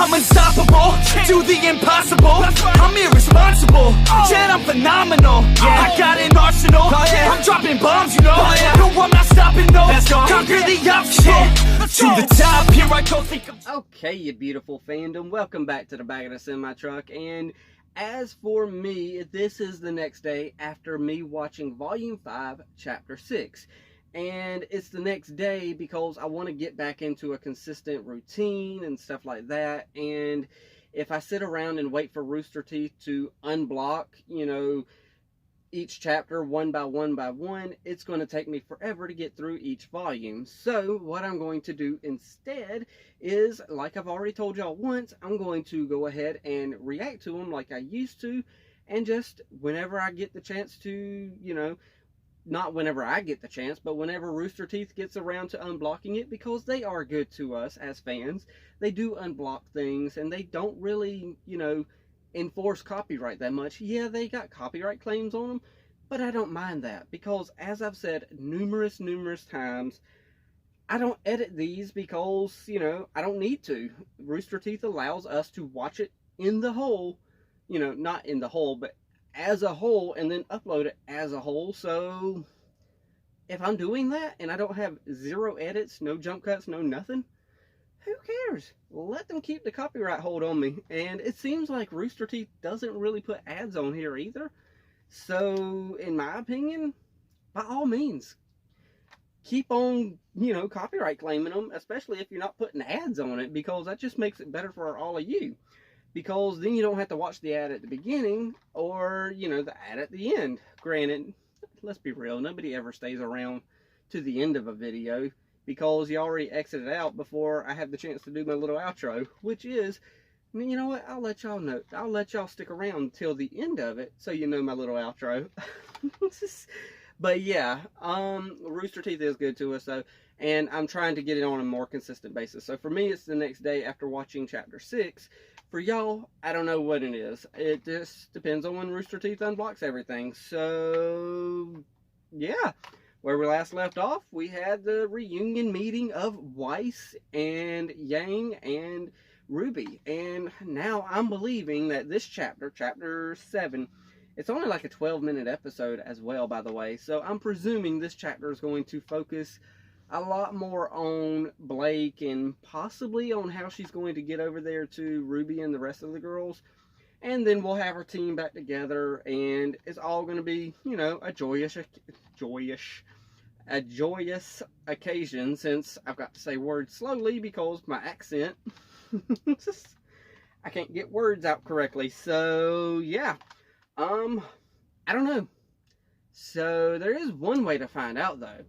I'm unstoppable, do the impossible. I'm irresponsible, yet I'm phenomenal. I got an arsenal, I'm dropping bombs, you know. No, I'm not stopping, no. Conquer the obstacle, to the top, here I go. Okay, you beautiful fandom, welcome back to the back of the semi-truck. And as for me, this is the next day after me watching Volume 5, Chapter 6. And it's the next day because I want to get back into a consistent routine and stuff like that. And if I sit around and wait for Rooster Teeth to unblock, you know, each chapter one by one, it's going to take me forever to get through each volume. So what I'm going to do instead is, like I've already told y'all once, I'm going to go ahead and react to them like I used to, and just whenever I get the chance to, you know, not whenever I get the chance, but whenever Rooster Teeth gets around to unblocking it, because they are good to us as fans. They do unblock things, and they don't really, you know, enforce copyright that much. Yeah, they got copyright claims on them, but I don't mind that, because as I've said numerous times, I don't edit these because, you know, I don't need to. Rooster Teeth allows us to watch it in the whole, you know, not in the whole, but as a whole, and then upload it as a whole. So if I'm doing that and I don't have zero edits, no jump cuts, no nothing, who cares? Let them keep the copyright hold on me. And it seems like Rooster Teeth doesn't really put ads on here either. So in my opinion, by all means, keep on, you know, copyright claiming them, especially if you're not putting ads on it, because that just makes it better for all of you. Because then you don't have to watch the ad at the beginning or, you know, the ad at the end. Granted, let's be real, nobody ever stays around to the end of a video, because you already exited out before I have the chance to do my little outro, which is, I mean, you know what, I'll let y'all know. I'll let y'all stick around till the end of it, so you know my little outro. But yeah, Rooster Teeth is good to us, though, and I'm trying to get it on a more consistent basis. So for me, it's the next day after watching Chapter 6. For y'all, I don't know what it is. It just depends on when Rooster Teeth unblocks everything. So, yeah. Where we last left off, we had the reunion meeting of Weiss and Yang and Rwby. And now I'm believing that this chapter, Chapter 7, it's only like a 12-minute episode as well, by the way. So I'm presuming this chapter is going to focus a lot more on Blake and possibly on how she's going to get over there to Rwby and the rest of the girls. And then we'll have our team back together, and it's all going to be, you know, a joyous occasion, since I've got to say words slowly because my accent, I can't get words out correctly. So, yeah, I don't know. So, there is one way to find out, though,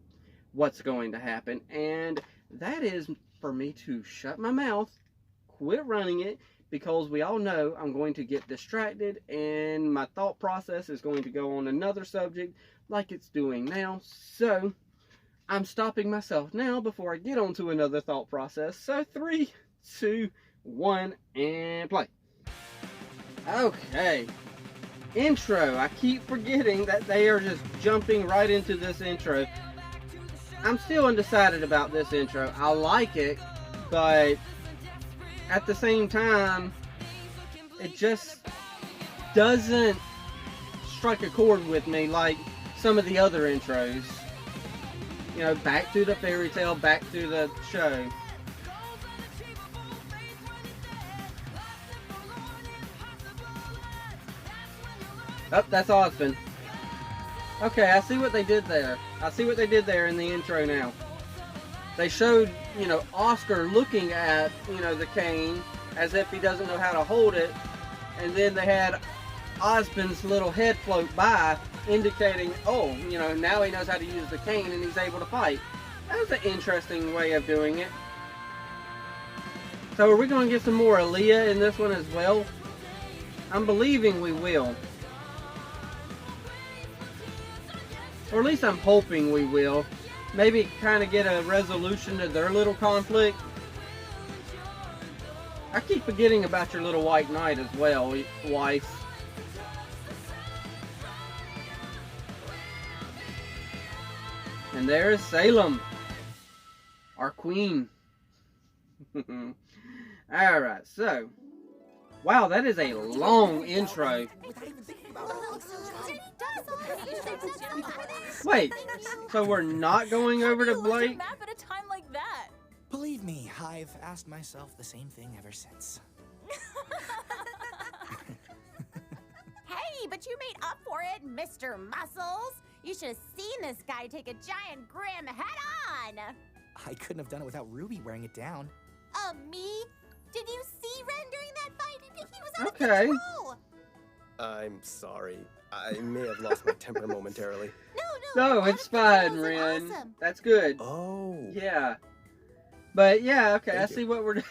what's going to happen, and that is for me to shut my mouth, quit running it, because we all know I'm going to get distracted and my thought process is going to go on another subject like it's doing now. So I'm stopping myself now before I get on to another thought process. So 3, 2, 1, and play. Okay, intro. I keep forgetting that they are just jumping right into this intro. I'm still undecided about this intro. I like it, but at the same time, it just doesn't strike a chord with me like some of the other intros. You know, back to the fairy tale, back to the show. Oh, that's Osmond. Okay, I see what they did there. I see what they did there in the intro now. They showed, you know, Oscar looking at, you know, the cane as if he doesn't know how to hold it. And then they had Osmond's little head float by, indicating, oh, you know, now he knows how to use the cane and he's able to fight. That was an interesting way of doing it. So are we going to get some more Aaliyah in this one as well? I'm believing we will. Or at least I'm hoping we will. Maybe kind of get a resolution to their little conflict. I keep forgetting about your little white knight as well, Weiss. And there's Salem, our queen. Alright, so. Wow, that is a long intro. Wait, so we're not going over to Blake? Map at a time like that. Believe me, I've asked myself the same thing ever since. Hey, but you made up for it, Mr. Muscles. You should have seen this guy take a giant Grim head-on. I couldn't have done it without Rwby wearing it down. Me? Did you see Ren during that fight? He was out of Okay. control. I'm sorry. I may have lost my temper momentarily. No, out it's of fine, control is Ren. awesome. That's good. Oh. Yeah. But yeah, okay, Thank I you. see what we're doing.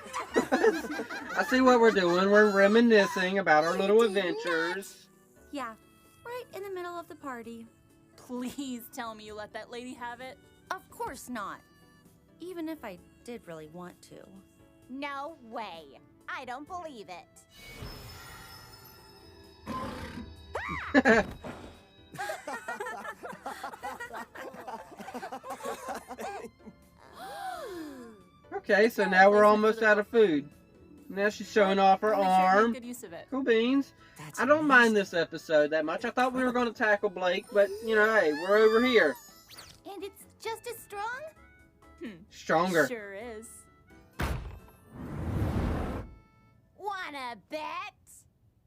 I see what we're doing. We're reminiscing about our little adventures. Yeah, right in the middle of the party. Please tell me you let that lady have it. Of course not. Even if I did really want to. No way. I don't believe it. Okay, so now we're almost out of food. Now she's showing off her I'll make sure you arm. make good use of it. Cool beans. That's I don't mind amazing. this episode that much. I thought we were going to tackle Blake, but, you know, hey, we're over here. And it's just as strong? Stronger. Sure is. Wanna bet?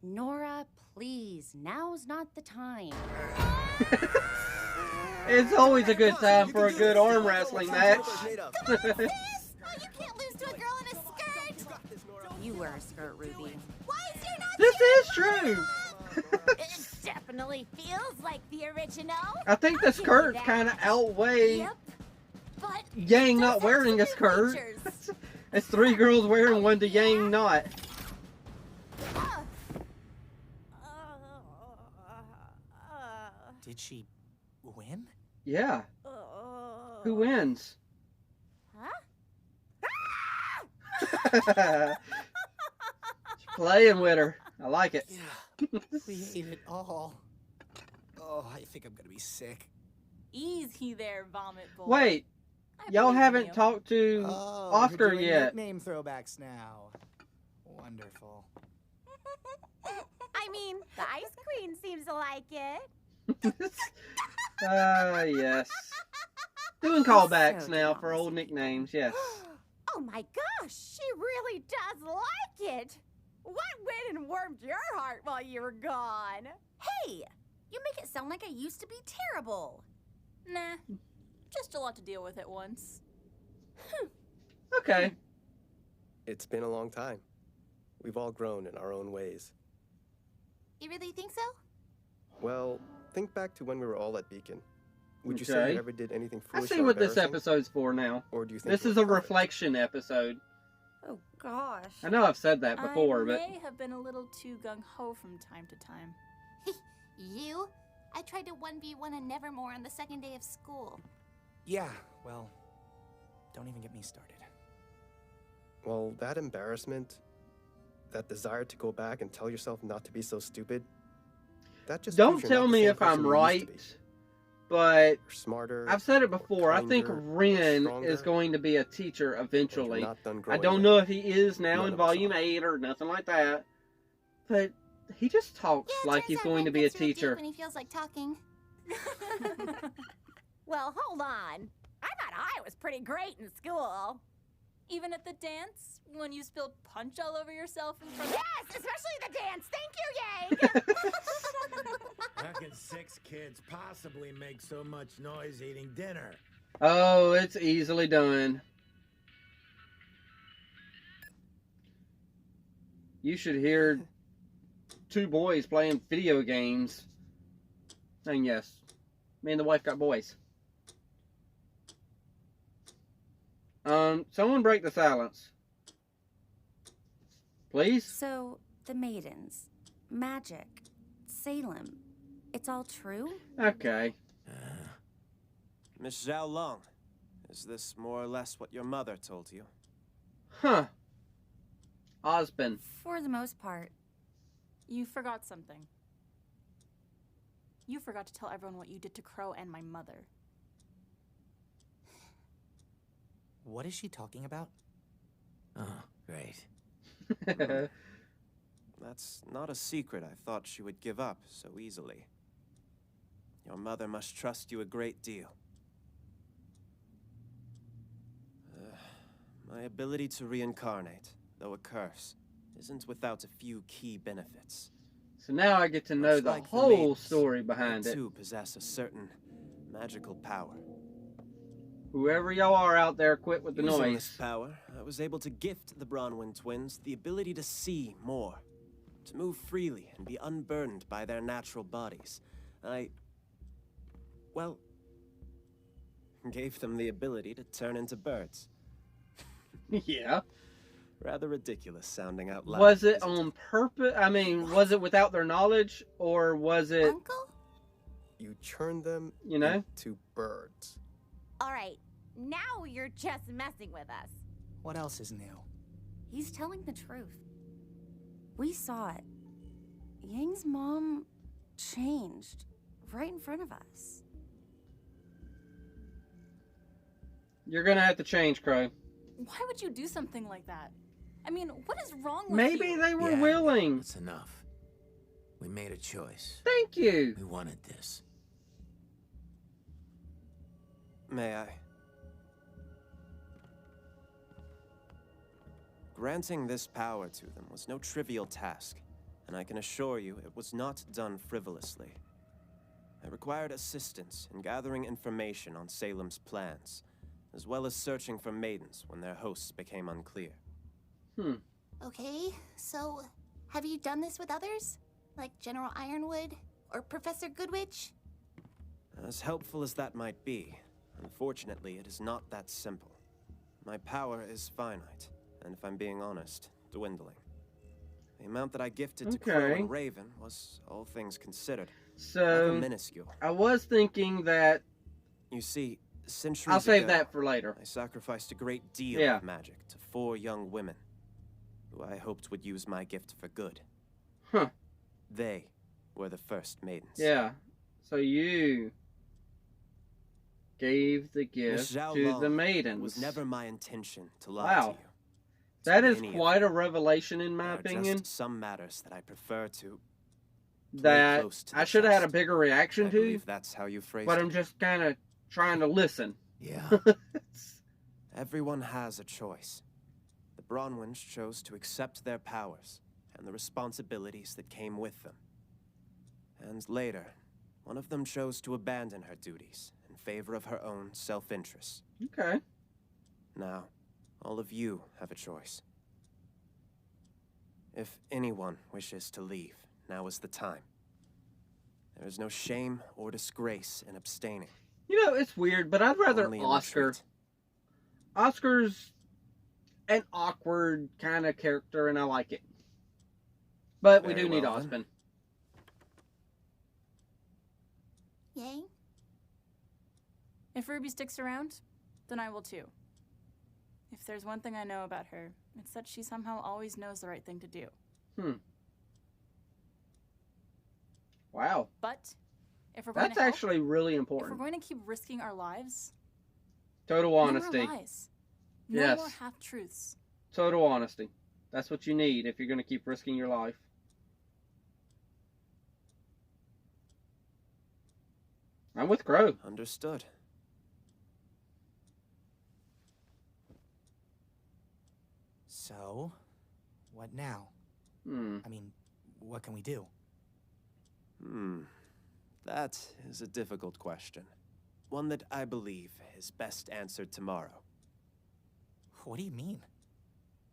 Nora, please, now's not the time. It's always a good time for a good arm wrestling match. Sis! Oh, you can't lose to a girl in a skirt! You wear a skirt, Rwby. Why is there not This is true. It definitely feels like the original. I think the skirts kind of outweigh Yep. But Yang it not does have wearing some a new skirt. features. It's 3 girls wearing one to Yang not. Did she win? Yeah. Who wins? Huh? Playing with her. I like it. Yeah. We ate it all. Oh, I think I'm gonna be sick. Easy there, vomit boy. Wait, I y'all believe in haven't you. talked to Oh, Oscar you're doing yet. nickname throwbacks now. Wonderful. I mean, the Ice Queen seems to like it. Yes. Doing callbacks So now for dumb. old nicknames, yes. Oh my gosh, she really does like it. What went and warmed your heart while you were gone? Hey, you make it sound like I used to be terrible. Nah, just a lot to deal with at once. Okay. It's been a long time. We've all grown in our own ways. You really think so? Well, think back to when we were all at Beacon. Would you say Okay. you ever did anything I foolish see or what this embarrassing? episode's for now. Or do you think This we're is a perfect? reflection episode. Oh gosh. I know I've said that before, I but may have been a little too gung-ho from time to time. You? I tried to 1v1 a Nevermore on the second day of school. Yeah, well, don't even get me started. Well, that embarrassment, that desire to go back and tell yourself not to be so stupid, that just don't proves you're tell not the me same if I'm person you used to be. right, but You're smarter. I've said it or before. I think kinder, or Ren stronger, is going to be a teacher or you're eventually. not done I growing don't yet. know if he is now None in of us Volume are. 8 or nothing like that, but he just talks Yeah, like turns he's out going Ren to be a gets real deep teacher. when he feels like talking. Well, hold on. I thought I was pretty great in school. Even at the dance, when you spilled punch all over yourself in front of... Yes, especially the dance. Thank you, Yang. How can 6 kids possibly make so much noise eating dinner? Oh, it's easily done. You should hear 2 boys playing video games. And yes, me and the wife got boys. Someone break the silence. Please? So, the maidens, magic, Salem, it's all true? Okay. Miss Zhao Long, is this more or less what your mother told you? Huh. Osbin. For the most part. You forgot something. You forgot to tell everyone what you did to Crow and my mother. What is she talking about? Oh, great. That's not a secret I thought she would give up so easily. Your mother must trust you a great deal. My ability to reincarnate, though a curse, isn't without a few key benefits. So now I get to know Much the like whole maidens, story behind I it. too possess a certain magical power. Whoever y'all are out there, quit with the Using noise. this power, I was able to gift the Bronwyn twins the ability to see more, to move freely and be unburdened by their natural bodies. Well, gave them the ability to turn into birds. Yeah. Rather ridiculous sounding out loud. Was it on purpose? I mean, was it without their knowledge, or was it, Uncle? You turn them you know? into birds. All right, now you're just messing with us. What else is new? He's telling the truth. We saw it. Yang's mom changed right in front of us. You're gonna have to change, Crow. Why would you do something like that? I mean, what is wrong with you? Maybe they were Yeah, willing. That's enough. We made a choice. Thank you. We wanted this. May I? Granting this power to them was no trivial task, and I can assure you it was not done frivolously. I required assistance in gathering information on Salem's plans, as well as searching for maidens when their hosts became unclear. Okay, so have you done this with others? Like General Ironwood or Professor Goodwitch? As helpful as that might be, unfortunately it is not that simple. My power is finite, and if I'm being honest, dwindling. The amount that I gifted to Crow Okay. and Raven was, all things considered, So, rather minuscule. I was thinking that You see, centuries I'll save ago, that for later. I sacrificed a great deal Yeah. of magic to 4 young women, who I hoped would use my gift for good. Huh. They were the first maidens. Yeah. So you gave the Miss gift Zhao to Long, the It maidens. was never my intention to lie Wow. to you. That To is any of quite you. a revelation, in my There are opinion. just some matters that I prefer to play That close to I the should have had a chest. bigger I reaction to, believe that's how you phrased but it. I'm just kind of trying to listen. Yeah. Everyone has a choice. The Bronwyns chose to accept their powers and the responsibilities that came with them. And later, one of them chose to abandon her duties in favor of her own self-interest. Okay. Now, all of you have a choice. If anyone wishes to leave, now is the time. There is no shame or disgrace in abstaining. You know, it's weird, but I'd rather Only in Oscar. retreat. Oscar's an awkward kind of character, and I like it. But we Very do need well, then. Ospen. Yang? If Ruby sticks around, then I will too. If there's one thing I know about her, it's that she somehow always knows the right thing to do. Wow. But if we're going That's to help, actually really if we're important. going to keep risking our lives, Total no honesty. more lies. No Yes. more half-truths. Total honesty. That's what you need if you're going to keep risking your life. I'm with Crow. Understood. So, what now? I mean, what can we do? That is a difficult question. One that I believe is best answered tomorrow. What do you mean?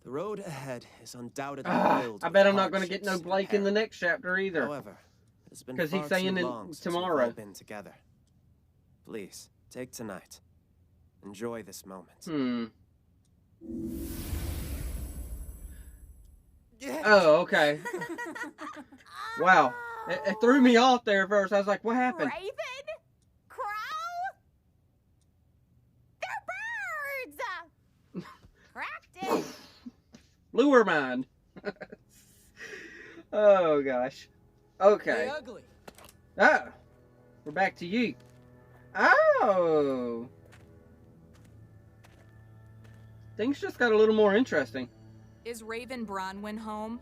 The road ahead is undoubtedly filled I with bet I'm not going to get no hardships and Blake in the peril. next chapter either. However, it's been 'Cause he's far saying too it long since tomorrow. we've all been together. Please, take tonight. Enjoy this moment. Oh, okay. Wow. It threw me off there at first. I was like, what happened? Raven? Crow? They're birds! Cracked it! Blew her mind. Oh, gosh. Okay. ugly. Oh. We're back to you. Oh. Things just got a little more interesting. Is Raven Bronwyn home?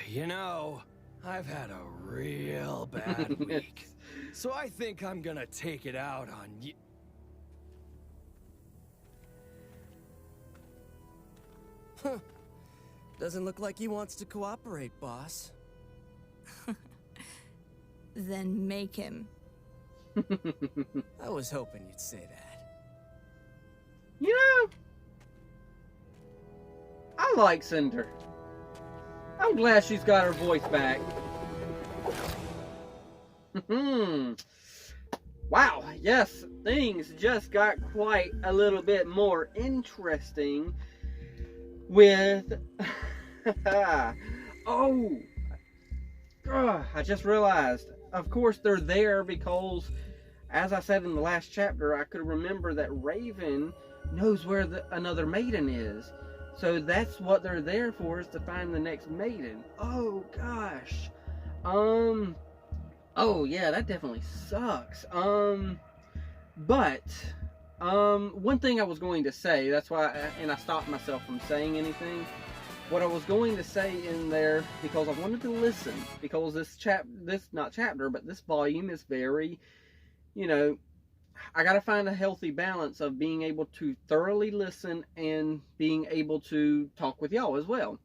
You know, I've had a real bad week. So I think I'm gonna take it out on you. Huh. Doesn't look like he wants to cooperate, boss. Then make him. I was hoping you'd say that. You know, I like Cinder. I'm glad she's got her voice back. Wow, yes, things just got quite a little bit more interesting with... Oh! I just realized. Of course, they're there because, as I said in the last chapter, I could remember that Raven knows where another maiden is. So that's what they're there for, is to find the next maiden. Oh, gosh. Oh, yeah, that definitely sucks. But, one thing I was going to say, that's why, and I stopped myself from saying anything. What I was going to say in there, because I wanted to listen, because this volume is very, you know, I gotta find a healthy balance of being able to thoroughly listen and being able to talk with y'all as well.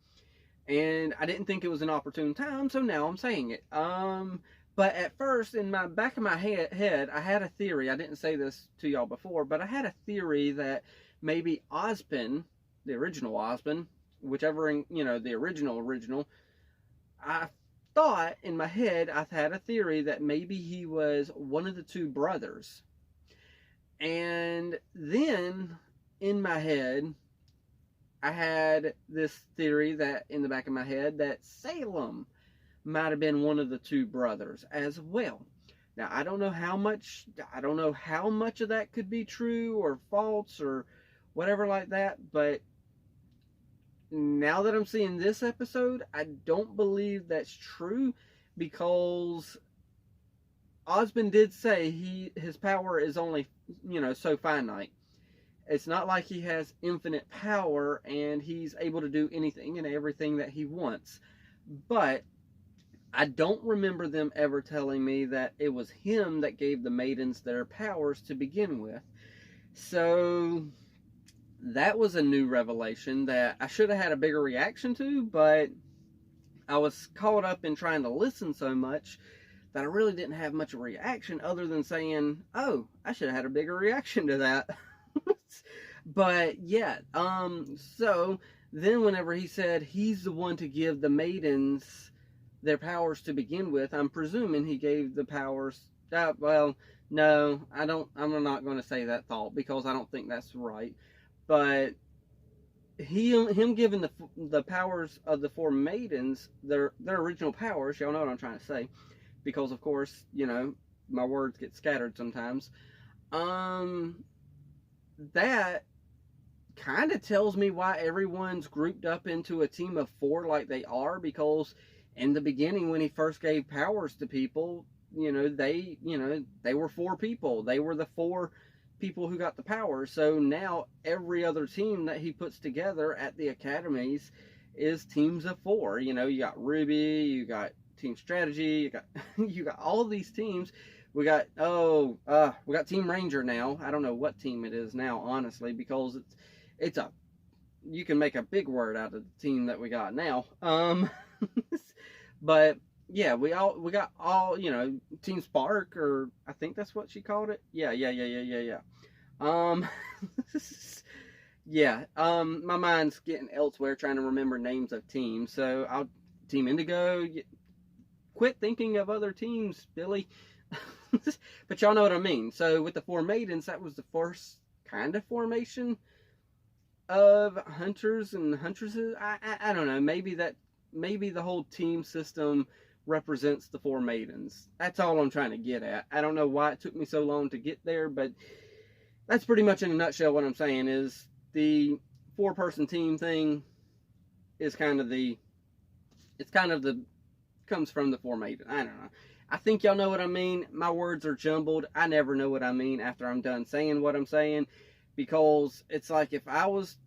And I didn't think it was an opportune time, so now I'm saying it. But at first, in my back of my head, I had a theory. I didn't say this to y'all before, but I had a theory that maybe Ozpin, the original Ozpin, whichever, you know, the original, I thought in my head, I had a theory that maybe he was one of the two brothers. And then, in my head, I had this theory that, in the back of my head, that Salem might have been one of the two brothers as well. Now, I don't know how much of that could be true or false or whatever like that, but now that I'm seeing this episode, I don't believe that's true, because Ozpin did say his power is only, you know, so finite. It's not like he has infinite power and he's able to do anything and everything that he wants. But I don't remember them ever telling me that it was him that gave the maidens their powers to begin with. So that was a new revelation that I should have had a bigger reaction to, but I was caught up in trying to listen so much that I really didn't have much of a reaction other than saying, oh, I should have had a bigger reaction to that. But yeah, so then whenever he said he's the one to give the maidens their powers to begin with, I'm presuming he gave the powers, well, no, I'm not going to say that thought, because I don't think that's right. But him giving the powers of the four maidens, their original powers, y'all know what I'm trying to say, because of course, you know, my words get scattered sometimes. That kind of tells me why everyone's grouped up into a team of four like they are, because in the beginning, when he first gave powers to people, they were four people. They were the four people who got the powers. So now every other team that he puts together at the academies is teams of four. You know, you got Rwby, you got Team Strategy, you got all of these teams. We got Team Ranger now. I don't know what team it is now, honestly, because you can make a big word out of the team that we got now. But yeah, we got all, you know, Team Spark, or I think that's what she called it. Yeah. My mind's getting elsewhere trying to remember names of teams. So Team Indigo. Quit thinking of other teams, Billy. But y'all know what I mean. So with the four maidens, that was the first kind of formation of hunters and huntresses. I don't know. Maybe the whole team system represents the four maidens. That's all I'm trying to get at. I don't know why it took me so long to get there, but that's pretty much in a nutshell what I'm saying. Is the four-person team thing is comes from the four maidens. I don't know. I think y'all know what I mean. My words are jumbled. I never know what I mean after I'm done saying what I'm saying, because it's like if I was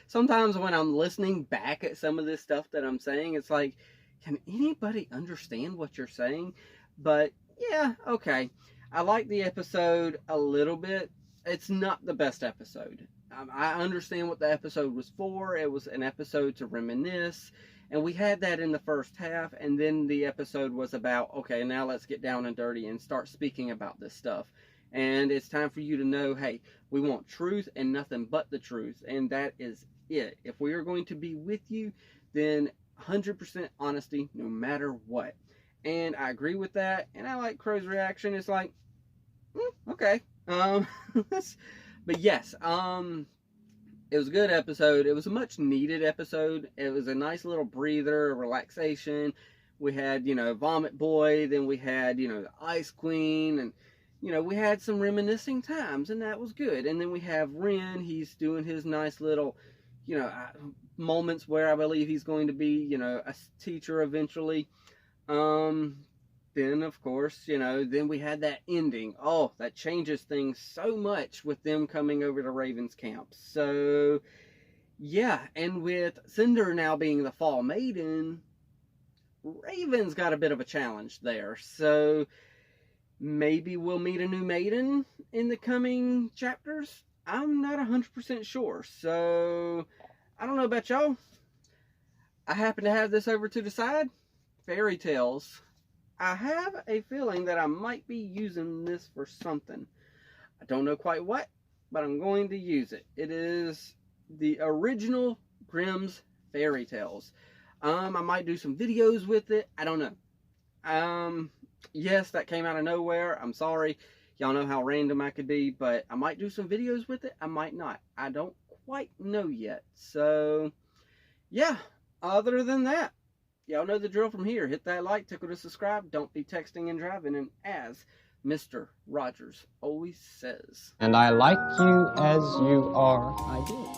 sometimes when I'm listening back at some of this stuff that I'm saying, it's like, can anybody understand what you're saying? But yeah, okay. I like the episode a little bit. It's not the best episode. I understand what the episode was for. It was an episode to reminisce. And we had that in the first half. And then the episode was about, okay, now let's get down and dirty and start speaking about this stuff. And it's time for you to know, hey, we want truth and nothing but the truth. And that is it. If we are going to be with you, then 100% honesty no matter what. And I agree with that. And I like Crow's reaction. It's like, okay. But yes, it was a good episode. It was a much needed episode. It was a nice little breather, a relaxation. We had, Vomit Boy. Then we had, the Ice Queen. And, we had some reminiscing times, and that was good. And then we have Ren. He's doing his nice little, moments where I believe he's going to be, a teacher eventually. Then, of course, then we had that ending. Oh, that changes things so much with them coming over to Raven's camp. So, yeah, and with Cinder now being the Fall Maiden, Raven's got a bit of a challenge there. So, maybe we'll meet a new maiden in the coming chapters. I'm not 100% sure. So, I don't know about y'all. I happen to have this over to the side. Fairy Tales. I have a feeling that I might be using this for something. I don't know quite what, but I'm going to use it. It is the original Grimm's Fairy Tales. I might do some videos with it. I don't know. Yes, that came out of nowhere. I'm sorry. Y'all know how random I could be, but I might do some videos with it. I might not. I don't quite know yet. So, yeah. Other than that, y'all know the drill from here. Hit that like, tickle to subscribe. Don't be texting and driving. And as Mr. Rogers always says, and I like you as you are. I do.